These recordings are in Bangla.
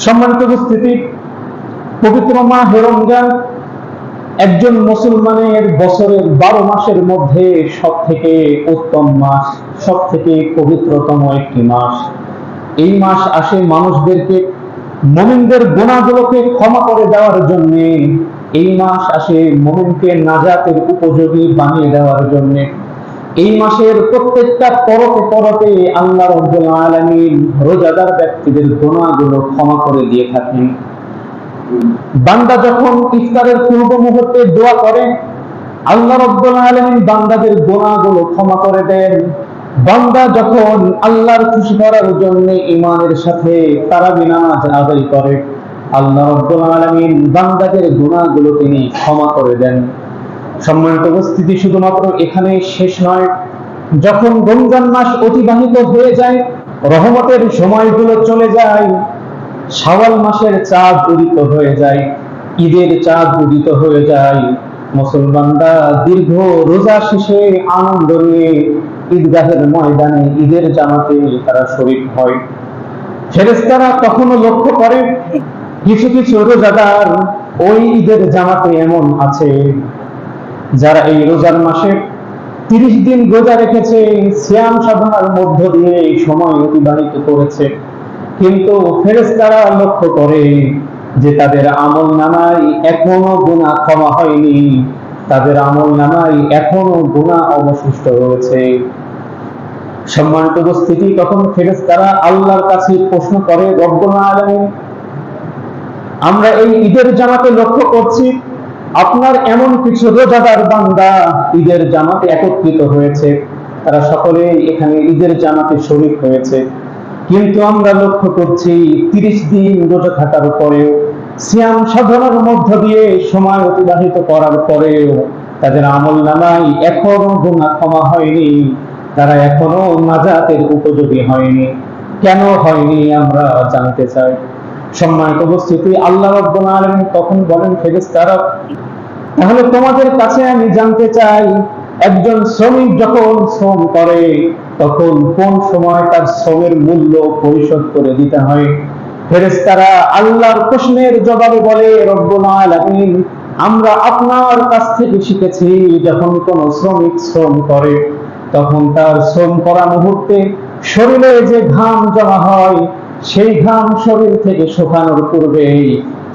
সম্মানিত উপস্থিতি, পবিত্র মাহে রমজান একজন মুসলমানের বছরের 12 মাসের মধ্যে সব থেকে উত্তম মাস, সব থেকে পবিত্রতম একটি মাস। এই মাস আসে মানুষদেরকে, মুমিনদের গুনাহগুলোকে ক্ষমা করে দেওয়ার জন্য। এই মাস আসে মুমিনকে নাজাতের উপযোগী বানিয়ে দেওয়ার জন্য। এই মাসের প্রত্যেকটা পরতে পরতে আল্লাহ রাব্বুল আলামিন রোজাদার ব্যক্তিদের গুনাহগুলো ক্ষমা করে দিয়ে থাকেন। বান্দা যখন ইফতারের পূর্ব মুহূর্তে দোয়া করে, আল্লাহ রাব্বুল আলামিন বান্দাদের গুনাহগুলো ক্ষমা করে দেন। বান্দা যখন আল্লাহর খুশি করার জন্য ঈমানের সাথে তারাবি নামাজ আদায় করে, আল্লাহ রাব্বুল আলামিন বান্দাদের গুনাহগুলো তিনি ক্ষমা করে দেন। সম্মানিত উপস্থিতি, শুধুমাত্র এখানে শেষ নয়। যখন রমজান মাস অতিবাহিত হয়ে যায়, রহমতের সময়গুলো চলে যায়, শাওয়াল মাসের চাঁদ উদিত হয়ে যায়, ঈদের চাঁদ উদিত হয়ে যায়, মুসলমানরা দীর্ঘ রোজা শেষে আনন্দ নিয়ে ঈদগাহের ময়দানে ঈদের জামাতে তারা শরীক হয়। ফেরেশতারা তখনও লক্ষ্য করে কিছু কিছু রোজাদার ওই ঈদের জামাতে এমন আছে যারা এই রোজার মাসে 30 দিন রোজা রেখেছে, সিয়াম সাধনার মধ্য দিয়ে এই সময় অতিবাহিত করেছে, কিন্তু ফেরেশতারা লক্ষ্য করে যে তাদের আমল নামায় এখনো গুনাহ ক্ষমা হয়নি, তাদের আমল নামায় এখনো গুনাহ অবশিষ্ট রয়েছে। সম্মানিত উপস্থিতি, তখন ফেরেশতারা আল্লাহর কাছে প্রশ্ন করে, রব্বুল আলামিন, আমরা এই ঈদের জামাতে লক্ষ্য করছি আপনার এমন কিছু রোজাদার বান্দা ঈদের জামাতে একত্রিত হয়েছে, তারা সকলেই এখানে ঈদের জামাতে শরীক হয়েছে, কিন্তু আমরা লক্ষ্য করছি 30 দিন রোজা থাকার পরেও, সিয়াম সাধনার মধ্য দিয়ে সময় অতিবাহিত করার পরেও তাদের আমল নামায় এখনো গুনাহ ক্ষমা হয়নি, তারা এখনো নাজাতের উপযোগী হয়নি। কেন হয়নি আমরা জানতে চাই। সম্মানিত উপস্থিতি, আল্লাহ রাব্বুল আলামিন তখন বলেন, ফেরেশতারা, তাহলে তোমাদের কাছে আমি জানতে চাই, একজন শ্রমিক যখন শ্রম করে তখন কোন সময় তার শ্রমের মূল্য পরিশোধ করে দিতে হয়? ফেরেশতারা আল্লাহর প্রশ্নের জবাবে বলে, রব্বুল আলামিন, আমরা আপনার কাছ থেকে শিখেছি যখন কোন শ্রমিক শ্রম করে তখন তার শ্রম করা মুহূর্তে শরীরে যে ঘাম জমা হয়, সেই ঘাম শরীর থেকে শুকানোর পূর্বেই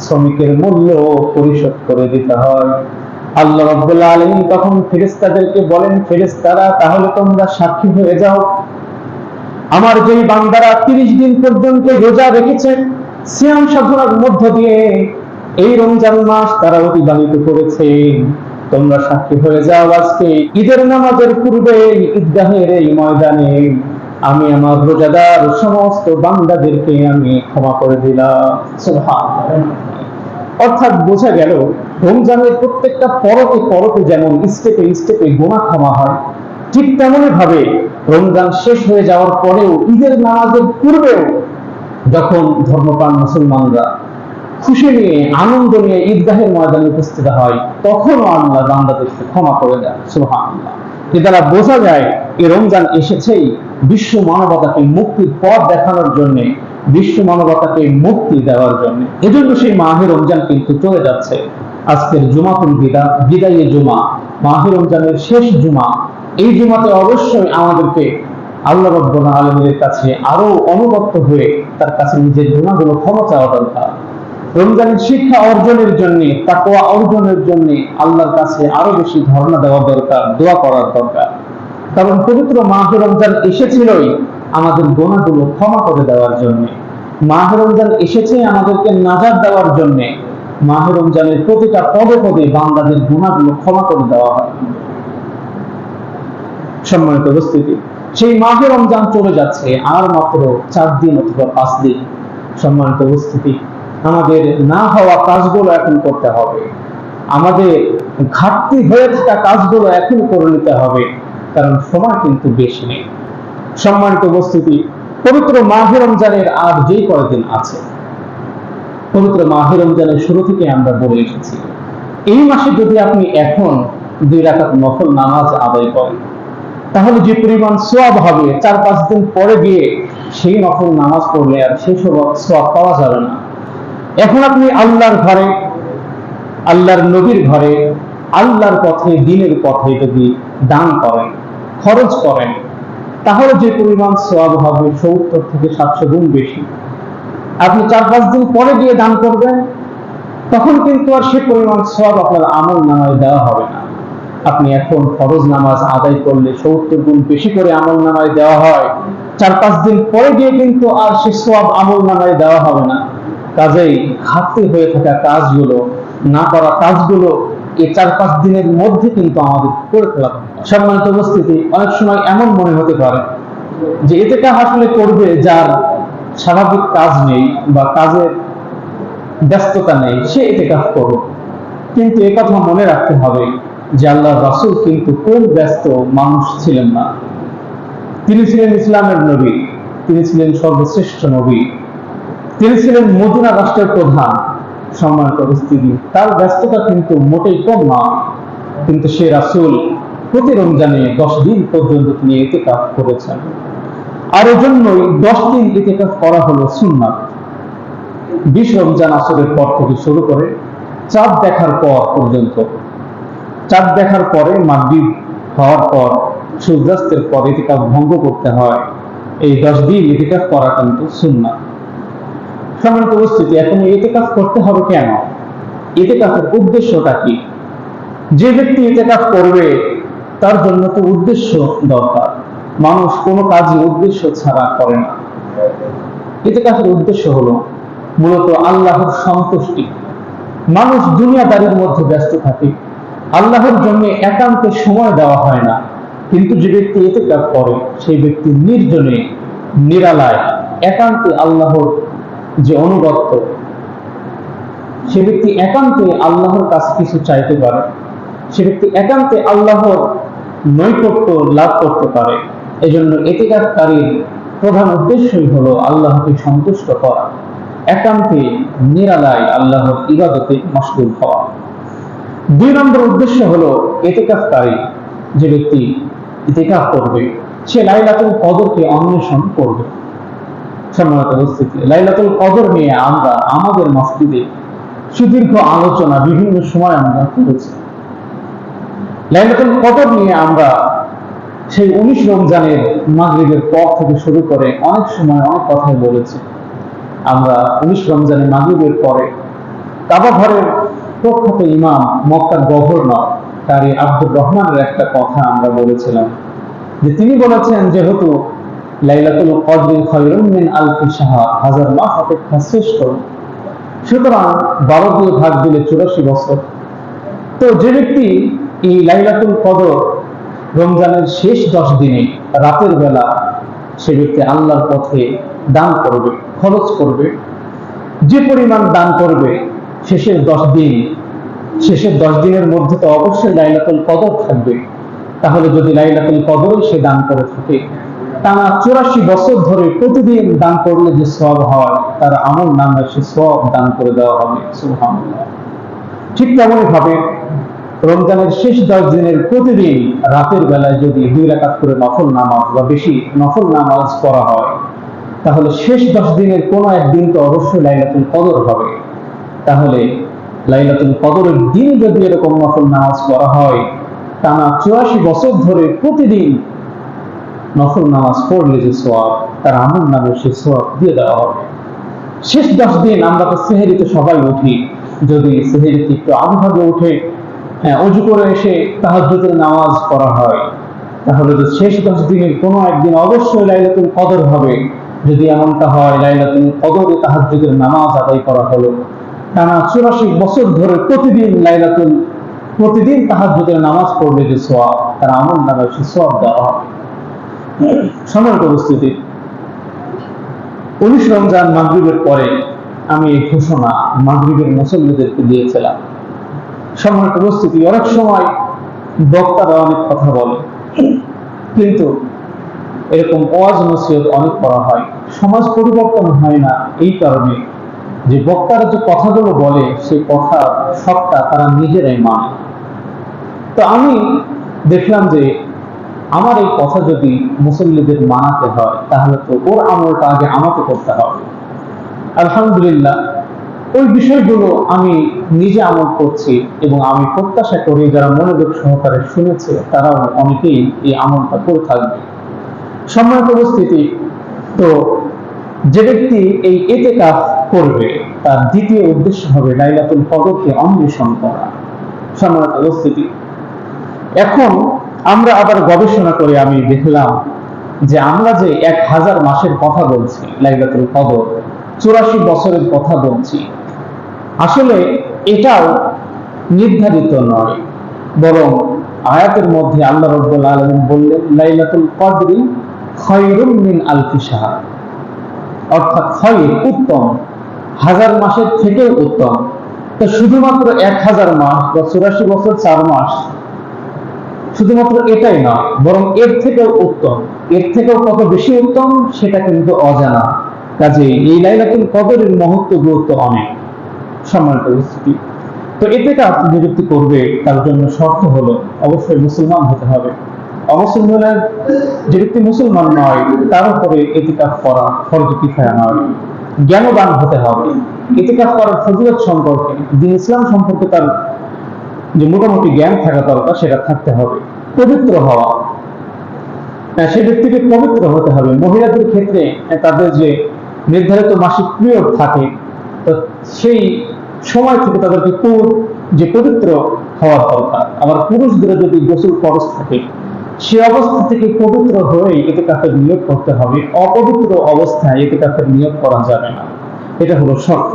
শ্রমিকের মূল্য পরিশোধ করে দিতে হয়। আল্লাহ রাব্বুল আলামিন তখন ফেরেশতাদেরকে বলেন, ফেরেশতারা, তাহলে তোমরা সাক্ষী হয়ে যাও, আমার যে বান্দারা 30 দিন পর্যন্ত রোজা রেখেছে, সিয়াম সাধনার মধ্য দিয়ে এই রমজান মাস তারা অতিবাহিত করেছে, তোমরা সাক্ষী হয়ে যাও, আজকে ঈদের নামাজের পূর্বে ঈদগাহের এই ময়দানে আমি আমার রোজাদার সমস্ত বান্দাদেরকে আমি ক্ষমা করে দিলাম। সুবহানাল্লাহ। অর্থাৎ বোঝা গেল, রমজানের প্রত্যেকটা পরতে পরতে যেমন স্টেপে স্টেপে গুনাহ ক্ষমা হয়, ঠিক তেমনি ভাবে রমজান শেষ হয়ে যাওয়ার পরেও ঈদের নামাজের পূর্বেও যখন ধর্মপ্রাণ মুসলমানরা খুশি নিয়ে আনন্দ নিয়ে ঈদগাহের ময়দানে উপস্থিত হয়, তখনও আল্লাহ বান্দাদেরকে ক্ষমা করে দেন। সুবহানাল্লাহ। এ দ্বারা বোঝা যায় এই রমজান এসেছেই বিশ্ব মানবতাকে মুক্তির পথ দেখানোর জন্য, বিশ্ব মানবতাকে মুক্তি দেওয়ার জন্য। এজন্য সেই মাহে রমজান কিন্তু চলে যাচ্ছে। আজকের জুমাতুল বিদা, বিদায়ে জুমা, মাহে রমজানের শেষ জুমা। এই জুমাতে অবশ্যই আমাদেরকে আল্লাহ রাব্বুল আলামিনের কাছে আরো অনুগত হয়ে তার কাছে নিজের গুনাহগুলো ক্ষমা চাওয়া দরকার। রমজানের শিক্ষা অর্জনের জন্য, তাকওয়া অর্জনের জন্য আল্লাহর কাছে আরো বেশি ধর্ণা দেওয়া দরকার, দোয়া করার দরকার। কারণ পবিত্র মাহে রমজান এসেছিলই আমাদের গুনাহগুলো ক্ষমা করে দেওয়ার জন্য। মাহে রমজান এসেছে আমাদেরকে নাজাত দেওয়ার জন্য। মাহে রমজানের প্রতিটা পদে পদে বান্দাদের গুনাহগুলো ক্ষমা করে দেওয়া হয়। সম্মানিত উপস্থিতি, সেই মাহে রমজান চলে যাচ্ছে আর মাত্র 4 দিন অথবা 5 দিন। সম্মানিত উপস্থিতি, আমাদের না হওয়া কাজগুলো এখন করতে হবে, আমাদের ঘাটতি হয়ে থাকা কাজগুলো এখন করে নিতে হবে, কারণ সময় কিন্তু বেশি নেই। সম্মানিত উপস্থিতি, পবিত্র মাহে রমজানের আর যেই কয়েকদিন আছে, পবিত্র মাহে রমজানের শুরু থেকে আমরা বলে এসেছি, এই মাসে যদি আপনি এখন 2 রাকাত নফল নামাজ আদায় করেন, তাহলে যে পরিমাণ সওয়াব হবে 4-5 দিন পরে গিয়ে সেই নফল নামাজ পড়লে আর সেই সওয়াব পাওয়া যাবে না। এখন আপনি আল্লাহর ঘরে, আল্লাহর নবীর ঘরে, আল্লাহর পথে, দ্বীনের পথে যদি দান করেন, খরচ করেন, তাহলে যে পরিমাণ সওয়াব হবে 70 থেকে 700 গুণ বেশি। আপনি 4-5 দিন পরে গিয়ে দান করবেন, তখন কিন্তু আর সে পরিমাণ সওয়াব আপনার আমল নামায় দেওয়া হবে না। আপনি এখন ফরজ নামাজ আদায় করলে 70 গুণ বেশি করে আমল নামায় দেওয়া হয়, 4-5 দিন পরে গিয়ে কিন্তু আর সে সওয়াব আমল নামায় দেওয়া হবে না। কাজেই ঘাটতি হয়ে থাকা কাজগুলো, না করা কাজগুলো এই 4-5 দিনের মধ্যে কিন্তু আমাদের করে ফেলা হবে। সম্মানিত উপস্থিতি, অনেক সময় এমন মনে হতে পারে যে ইতিকাফ আসলে করবে যার স্বাভাবিক কাজ নেই বা কাজের ব্যস্ততা নেই, সে ইতিকাফ করবে। কিন্তু একথা মনে রাখতে হবে যে আল্লাহর রাসূল কিন্তু কোন ব্যস্ত মানুষ ছিলেন না। তিনি ছিলেন ইসলামের নবী, তিনি ছিলেন সর্বশ্রেষ্ঠ নবী, তিনি ছিলেন মদিনা রাষ্ট্রের প্রধান। সম্মানিত উপস্থিতি, তার ব্যস্ততা কিন্তু মোটেই কম না, কিন্তু সে রাসূল প্রতি রমজানে 10 দিন পর্যন্ত তিনি ইতিকাফ করেছেন। আর এজন্যই 10 দিন ইতিকাফ করা হলো সুন্নাত। 20 রমজান আসরের পর থেকে শুরু করে চাঁদ দেখার পর পর্যন্ত, চাঁদ দেখার পরে মাগরিব হওয়ার পর সূর্যাস্তের পর ইতিকাফ ভঙ্গ করতে হয়। এই 10 দিন ইতিকাফ করা কিন্তু সুন্নাত। সম্মানিত উপস্থিতি, এখন ইতিকাফ করতে হবে কেন? ইতিকাফের উদ্দেশ্যটা কি? যে ব্যক্তি ইতিকাফ করবে তার জন্য তো উদ্দেশ্য দরকার। মানুষ কোনো কাজই উদ্দেশ্য ছাড়া করে না। ইতিকাফের উদ্দেশ্য হলো মূলত আল্লাহর সন্তুষ্টি। মানুষ দুনিয়াদারির মধ্যে ব্যস্ত থাকে, আল্লাহর জন্য একান্তে সময় দেওয়া হয় না। কিন্তু যে ব্যক্তি ইতিকাফ করে সেই ব্যক্তি নির্জনে, নিরালায়, একান্তে আল্লাহর যে অনুগত্য, সে ব্যক্তি একান্তে আল্লাহর কাছে কিছু চাইতে পারে, সে ব্যক্তি একান্তে আল্লাহর নৈকট্য লাভ করতে পারে। এজন্য ইতিকাফকারীর প্রধান উদ্দেশ্যই হলো আল্লাহকে সন্তুষ্ট করা, একান্তে নিরালায় আল্লাহর ইবাদতে মশগুল হওয়া। 2 নম্বর উদ্দেশ্য হলো ইতিকাফকারী যে ব্যক্তি ইতিকাফ করবে সে লাইলাতুল কদরকে অন্বেষণ করবে। সম্মানিত উপস্থিতি, লাইলাতুল কদর নিয়ে আমরা আমাদের মসজিদে সুদীর্ঘ আলোচনা বিভিন্ন সময় আমরা করেছি। লাইলাতুল কদর নিয়ে আমরা সেই 19 রমজানের মাগরিবের পর থেকে শুরু করে অনেক সময় অনেক কথাই বলেছি। আমরা 19 রমজানের মাগরিবের পরে কাবা ঘরের প্রখ্যাত ইমাম, মক্কার গভর্নর কারি আব্দুর রহমানের একটা কথা আমরা বলেছিলাম, যে তিনি বলেছেন যেহেতু লাইলাতুল কদর খায়রুম মিন আলফি শাহর, 1000 মাস অপেক্ষা শ্রেষ্ঠ, সুতরাং 12 দিয়ে ভাগ দিলে 84 বছর। তো যে ব্যক্তি এই লাইলাতুল কদর রমজানের শেষ 10 দিনে রাতের বেলা সে ব্যক্তি আল্লাহর পথে দান করবে, খরচ করবে, যে পরিমাণ দান করবে শেষের 10 দিনের মধ্যে তো অবশ্যই লাইলাতুল কদর থাকবে। তাহলে যদি লাইলাতুল কদর সে দান করে থাকে, টানা 84 বছর ধরে প্রতিদিন দান করলে যে সওয়াব হয় তার আমল নামায় সে সওয়াব দান করে দেওয়া হবে। সুবহানাল্লাহ। ঠিক তেমনই ভাবে রমজানের শেষ 10 দিনের প্রতিদিন রাতের বেলায় যদি 2 রাকাত করে নফল নামাজ বা বেশি নফল নামাজ পড়া হয়, তাহলে শেষ 10 দিনের কোনো একদিন তো অবশ্যই লাইলাতুল কদর হবে। তাহলে লাইলাতুল কদরের দিন যদি এরকম নফল নামাজ পড়া হয়, টানা 84 বছর ধরে প্রতিদিন নফল নামাজ পড়লে যে সওয়াব, তার আমল নামে সে সওয়াব দিয়ে দেওয়া হবে। শেষ 10 দিন আমরা তো সেহরিতে সবাই উঠি, যদি সেহরিতে একটু আগেভাগে উঠে অজু করে এসে তাহাজ্জুদের নামাজ পড়া হয়, তাহলে তো শেষ 10 দিনের কোনো একদিন অবশ্যই লাইলাতুল কদর হবে। যদি এমনটা হয় লাইলাতুল কদরে তাহাজ্জুদের নামাজ আদায় করা হলো, টানা 84 বছর ধরে প্রতিদিন তাহাজ্জুদের নামাজ পড়লে যে সওয়াব, তার আমল নামে সে সওয়াব দেওয়া হবে। সম্মানিত উপস্থিতি, 19 রমজান মাগরিবের পরে আমি এই ঘোষণা মাগরিবের মুসল্লিদেরকে দিয়েছিলাম। সম্মানিত উপস্থিতি, অনেক সময় বক্তারা অনেক কথা বলে, কিন্তু এরকম ওয়াজ নসিহত অনেক করা হয়, সমাজ পরিবর্তন হয় না এই কারণে যে বক্তারা যে কথাগুলো বলে সেই কথা সবটা তারা নিজেরাই মানে। তো আমি দেখলাম যে আমার এই কথা যদি মুসল্লিদের মানাতে হয় তাহলে তো ওর আমলটা আগে আমাকে করতে হবে। আলহামদুলিল্লাহ, ওই বিষয়গুলো আমি নিজে আমল করছি এবং আমি প্রত্যাশা করি যারা মনোযোগ সহকারে শুনেছে তারাও অনেকেই এই আমলটা করে থাকবে। সম্মানিত উপস্থিতি, তো যে ব্যক্তি এই ইতিকাফ করবে তার দ্বিতীয় উদ্দেশ্য হবে লাইলাতুল কদরকে অন্বেষণ করা। সম্মানিত উপস্থিতি, এখন আমরা আবার গবেষণা করে আমি দেখলাম যে আমরা যে 1000 মাসের কথা বলছি, লাইলাতুল কদর 84 বছরের কথা বলছি, আসলে এটাও নির্ধারিত নয়, বরং আয়াতের মধ্যে আল্লাহ রাব্বুল আলামিন বললেন লাইলাতুল কদরি খায়রুম মিন আলফি শাহর, অর্থাৎ খায়র উত্তম, 1000 মাসের থেকেও উত্তম। তো শুধুমাত্র 1000 মাস বা 84 বছর 4 মাস শুধুমাত্র এটাই নয়, বরং এর থেকেও উত্তম, এর থেকেও কত বেশি উত্তম সেটা কিন্তু অজানা। কাজে এই লাইলাতুল কদরের মহত্ব গুরুত্ব অনেক। সম্মানিত উপস্থিতি, তো ইতিকাফ যে ব্যক্তি করবে তার জন্য শর্ত হলো অবশ্যই মুসলমান হতে হবে। অমুসলিম হলে যে ব্যক্তি মুসলমান নয় তার উপরে ইতিকাফ করা ফরজ কিফায়া নয়। জ্ঞানবান হতে হবে, ইতিকাফ করার ফজিলত সম্পর্কে, দ্বীন ইসলাম সম্পর্কে তার যে মোটামুটি জ্ঞান থাকা দরকার সেটা থাকতে হবে। পবিত্র হওয়া, সে ব্যক্তিকে পবিত্র হতে হবে। মহিলাদের ক্ষেত্রে তাদের যে নির্ধারিত মাসিক পিরিয়ড থাকে, তো সেই সময় থেকে তাদেরকে যে পবিত্র হওয়ার দরকার। আবার পুরুষদের যদি গোসল ফরজ থাকে, সে অবস্থা থেকে পবিত্র হয়ে ইতিকাফের নিয়োগ করতে হবে। অপবিত্র অবস্থায় ইতিকাফের নিয়োগ করা যাবে না, এটা হলো শর্ত।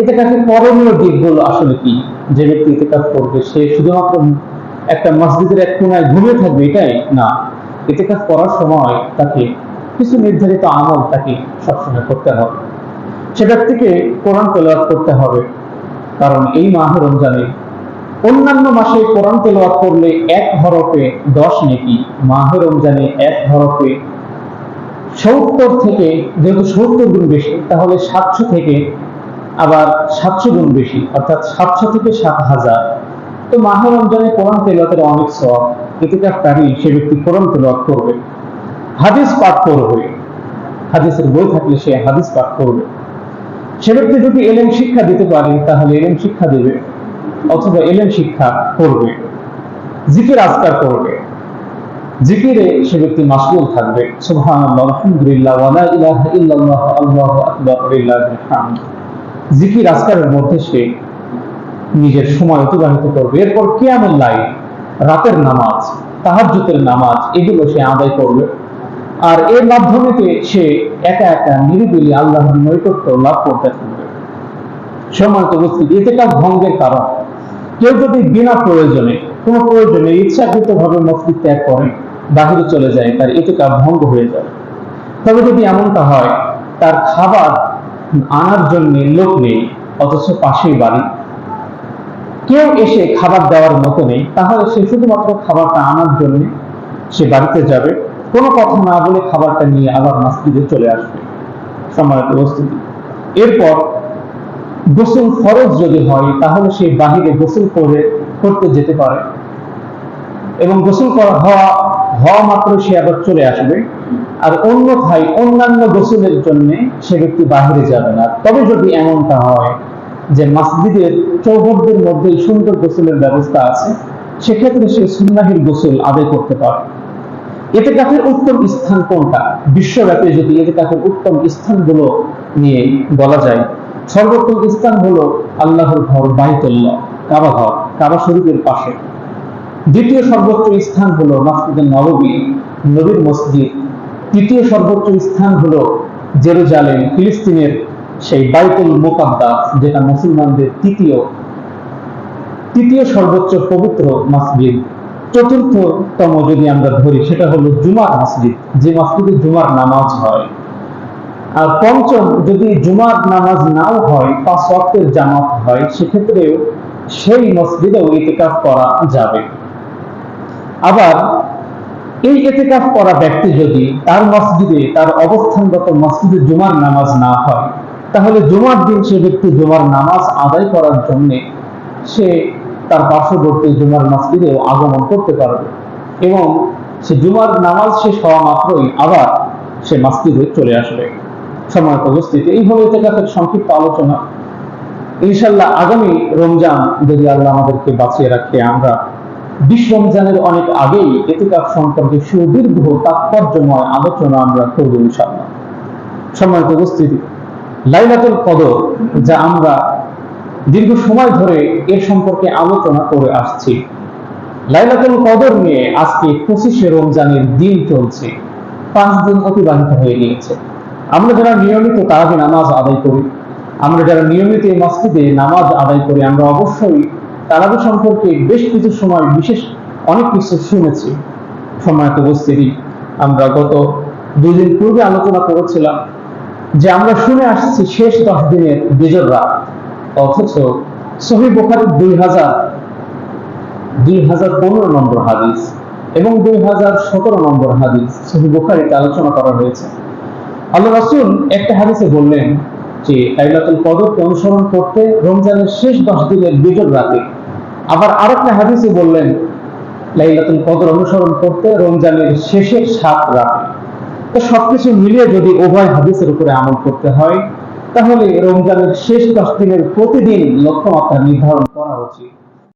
ইতিকাফের করণীয় দিকগুলো আসলে কি? যে ব্যক্তি ইতিকাফ করবে সে শুধুমাত্র একটা মসজিদের এক কোনায় ঘুমিয়ে থাকবে এটাই না। ইতিকাফ করার সময় তাকে কিছু নির্ধারিত আমল তাকে সবসময় করতে হবে। সে ব্যক্তিকে কোরআন তেলাওয়াত করতে হবে, কারণ এই মাহে রমজানে অন্যান্য মাসে কোরআন তেলাওয়াত করলে 1 হরফে 10 নেকি, মাহে রমজানে 1 হরফে 70 থেকে, যেহেতু 70 গুণ বেশি, তাহলে 700 থেকে আবার 700 গুণ বেশি, অর্থাৎ 700 থেকে 7000। তো মাহে রমজানে কোরআন তেলাওয়াতের অনেক সওয়াব। ইতিকাফকারী সে ব্যক্তি কোরআন তেলাওয়াত করবে, হাদিস পাঠ করবে, হাদিসের বই থাকলে সে হাদিস পাঠ করবে। সে ব্যক্তি যদি ইলম শিক্ষা দিতে পারে তাহলে ইলম শিক্ষা দেবে, অথবা ইলম শিক্ষা করবে, জিকির আজকার করবে। জিকিরে সে ব্যক্তি মাশগুল থাকবে, সুবহানাল্লাহ, আলহামদুলিল্লাহ, ওয়া লা ইলাহা ইল্লাল্লাহ, আল্লাহু আকবার, লিল্লাহিল হামদ। জিকির আজকারের মধ্যে সে নিজের সময় অতিবাহিত করবে। এরপর কিয়ামুল লাইল, রাতের নামাজ, তাহাজ্জুদের নামাজ, এগুলো সে আদায় করবে। আর এর মাধ্যমে সে একা একা নিরিবিলি আল্লাহর নৈকট্য লাভ করতে থাকবে। সম্মানিত উপস্থিতি, ইতিকাফ ভঙ্গের কারণ, কেউ যদি বিনা প্রয়োজনে, কোনো প্রয়োজনে ইচ্ছাকৃত ভাবে মসজিদ ত্যাগ করে, বাহিরে চলে যায়, তার ইতিকাফ ভঙ্গ হয়ে যায়। তবে যদি এমনটা হয় তার খাবার আনার জন্য লোক নেই, অথচ পাশেই বাড়ি, কেউ এসে খাবার দেওয়ার মতো নেই, তাহলে সে শুধুমাত্র খাবারটা আনার জন্য সে বাড়িতে যাবে, কোনো কথা না বলে খাবারটা নিয়ে আবার মসজিদে চলে আসবে। সম্মানিত উপস্থিতি, এরপর গোসল ফরজ যদি হয় তাহলে সে বাহিরে গোসল করতে যেতে পারে, এবং গোসল হওয়া মাত্র সে আবার চলে আসবে। আর অন্যথায় অন্যান্য গোসলের জন্য সে ব্যক্তি বাহিরে যাবে না। তবে যদি এমনটা হয় যে মসজিদের চৌহদ্দির মধ্যে সুন্দর গোসলের ব্যবস্থা আছে, সেক্ষেত্রে সে সুন্নাহির গোসল আদায় করতে পারে। ইতিকাফের উত্তম স্থান কোনটা? বিশ্বব্যাপী যদি ইতিকাফের উত্তম স্থানগুলো নিয়ে বলা যায়, সর্বোত্তম স্থান হলো আল্লাহর ঘর বাইতুল্লাহ, কাবা ঘর, কাবা শরীফের পাশে। দ্বিতীয় সর্বোচ্চ স্থান হলো মসজিদে নববী, নবীর মসজিদ। তৃতীয় সর্বোচ্চ স্থান হলো জেরুজালেম, ফিলিস্তিনের সেই বাইতুল মুকাদ্দাস, যেটা মুসলমানদের তৃতীয় সর্বোচ্চ পবিত্র মসজিদ। চতুর্থতম যদি আমরা ধরি সেটা হলো জুমার মসজিদ, যে মসজিদে জুমার নামাজ হয়। আর পঞ্চম, যদি জুমার নামাজ নাও হয়, 5 ওয়াক্তের জামাত হয়, সেক্ষেত্রেও সেই মসজিদেও ইতিকাফ করা যাবে। আবার এই ইতিকাফ করা ব্যক্তি যদি তার মসজিদে, তার অবস্থানগত মসজিদে জুমার নামাজ না হয়, তাহলে জুমার দিন সে ব্যক্তি জুমার নামাজ আদায় করার জন্য সে তার পার্শ্ববর্তী জুমার মসজিদে আগমন করতে পারবে, এবং সে জুমার নামাজ শেষ হওয়া মাত্রই আবার সে মসজিদে চলে আসবে। সম্মানিত উপস্থিতি, এই হলো ইতিকাফের সংক্ষিপ্ত আলোচনা। ইনশাল্লাহ আগামী রমজান যদি আল্লাহ আমাদেরকে বাঁচিয়ে রাখে, আমরা 20 রমজানের অনেক আগেই ইতিকাফ সম্পর্কে সুদীর্ঘ তাৎপর্যময় আলোচনা আমরা করব ইনশাল্লাহ। সম্মানিত উপস্থিতি, লাইলাতুল কদর, যা আমরা দীর্ঘ সময় ধরে এর সম্পর্কে আলোচনা করে আসছি। লাইলাতুল কদর নিয়ে আজকে 25শে রমজানের দিন চলছে, 5 দিন অতিবাহিত হয়ে গিয়েছে। আমরা যারা নিয়মিত তারাবি নামাজ আদায় করি, আমরা যারা নিয়মিত এই মসজিদে নামাজ আদায় করি, আমরা অবশ্যই তারাবি সম্পর্কে বেশ কিছু সময় বিশেষ অনেক কিছু শুনেছি। সম্মানিত উপস্থিতি, আমরা গত 2 দিন পূর্বে আলোচনা করেছিলাম যে আমরা শুনে আসছি শেষ 10 দিনের বিজয় রাত, অথচ সহিহ বুখারীর 2015 নম্বর হাদিস এবং 2017 নম্বর হাদিস সহিহ বুখারীতে আলোচনা করা হয়েছে। আল্লাহ রাসূল একটা হাদিসে বললেন যে লাইলাতুল কদরকে অনুসরণ করতে রমজানের শেষ 10 দিনের বিজয় রাতে, আবার আরেকটা হাদিসে বললেন লাইলাতুল কদর অনুসরণ করতে রমজানের শেষের 7 রাতে। তো সবকিছু মিলিয়ে যদি উভয় হাদিসের উপরে আমল করতে হয়, তাহলে রমজানের শেষ 10 দিনের প্রতিদিন লক্ষ্যমাত্রা নির্ধারণ করা উচিত।